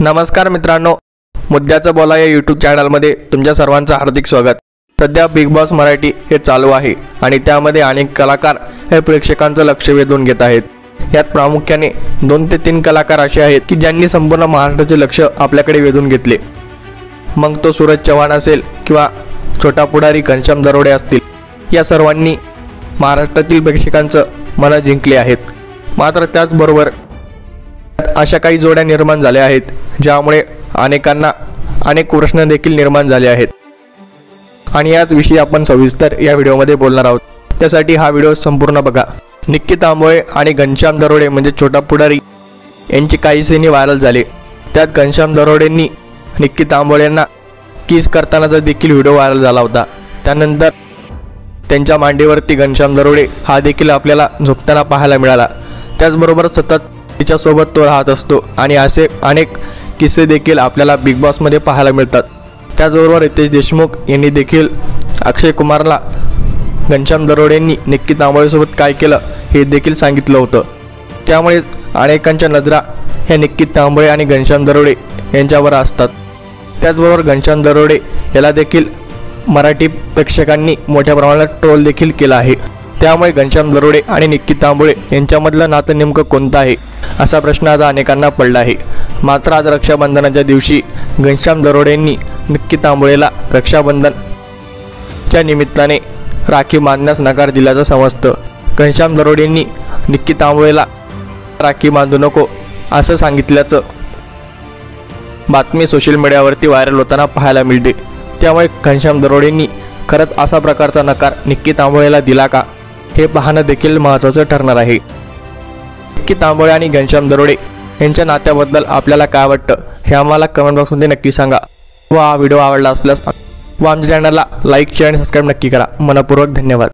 नमस्कार मित्रांनो, मुद्द्याचं बोला या यूट्यूब चॅनलमध्ये तुमच्या सर्वांचं हार्दिक स्वागत। सध्या बिग बॉस मराठी हे चालू आहे आणि त्यामध्ये अनेक कलाकार हे प्रेक्षकांचं लक्ष वेधून घेत आहेत। यात प्रामुख्याने 2 ते 3 कलाकार असे आहेत की ज्यांनी संपूर्ण महाराष्ट्राचे लक्ष आपल्याकडे वेधून घेतले। मग तो सूरज चव्हाण असेल किंवा छोटा पुढारी घनश्याम दरोडे असतील, या सर्वांनी महाराष्ट्रातील प्रेक्षकांचं मन जिंकले आहेत। मात्र त्याचबरोबर अशा काही जोड्या निर्माण झाल्या आहेत ज्यामुळे अनेकांना अनेक प्रश्न देखील निर्माण झाले आहेत आणि याच विषयी आपण सविस्तर या व्हिडिओमध्ये बोलणार आहोत। त्यासाठी हा व्हिडिओ संपूर्ण बघा। निक्की तांबोळे आणि घनश्याम दरोडे म्हणजे छोटा पुढारी यांची काही सीन व्हायरल झाले। त्यात घनश्याम दरोडेंनी निक्की तांबोळेंना किस करतानाचा देखील व्हिडिओ व्हायरल झाला होता। त्यानंतर त्यांच्या मांडीवरती घनश्याम दरोडे हा देखील आपल्याला झोपताना पाहायला मिळाला। त्याचबरोबर सतत तिच्यासोबत तो राहत असतो आणि असे अनेक किस्से देखील आपल्याला बिग बॉसमध्ये पाहायला मिळतात। त्याचबरोबर रितेश देशमुख यांनी देखील अक्षय कुमारला घनश्याम दरोडेंनी निक्की तांबोळेसोबत काय केलं हे देखील सांगितलं होतं। त्यामुळे अनेकांच्या नजरा ह्या निक्की तांबोळे आणि घनश्याम दरोडे यांच्यावर असतात। त्याचबरोबर घनश्याम दरोडे याला देखील मराठी प्रेक्षकांनी मोठ्या प्रमाणात ट्रोल देखील केला आहे। त्यामुळे घनश्याम दरोडे आणि निक्की तांबोळे यांच्यामधलं नातं नेमकं कोणतं आहे असा प्रश्न आता अनेकांना पडला आहे। मात्र आज रक्षाबंधनाच्या दिवशी घनश्याम दरोडेंनी निक्की तांबोळेला रक्षाबंधनच्या निमित्ताने राखी बांधण्यास नकार दिल्याचं समजतं। घनश्याम दरोडेंनी निक्की तांबोळेला राखी बांधू नको असं सांगितल्याचं बातमी सोशल मीडियावरती व्हायरल होताना पाहायला मिळते। त्यामुळे घनश्याम दरोडेंनी खरंच असा प्रकारचा नकार निक्की तांबोळेला दिला का हे पाहणं देखील महत्त्वाचं ठरणार आहे। निक्की तांबोळे आणि घनश्याम दरोडे यांच्या नात्याबद्दल आपल्याला काय वाटतं हे आम्हाला कमेंट बॉक्समध्ये नक्की सांगा। व हा व्हिडिओ आवडला असल्यास व आमच्या चॅनलला लाईक शेअर आणि सबस्क्राईब नक्की करा। मनपूर्वक धन्यवाद।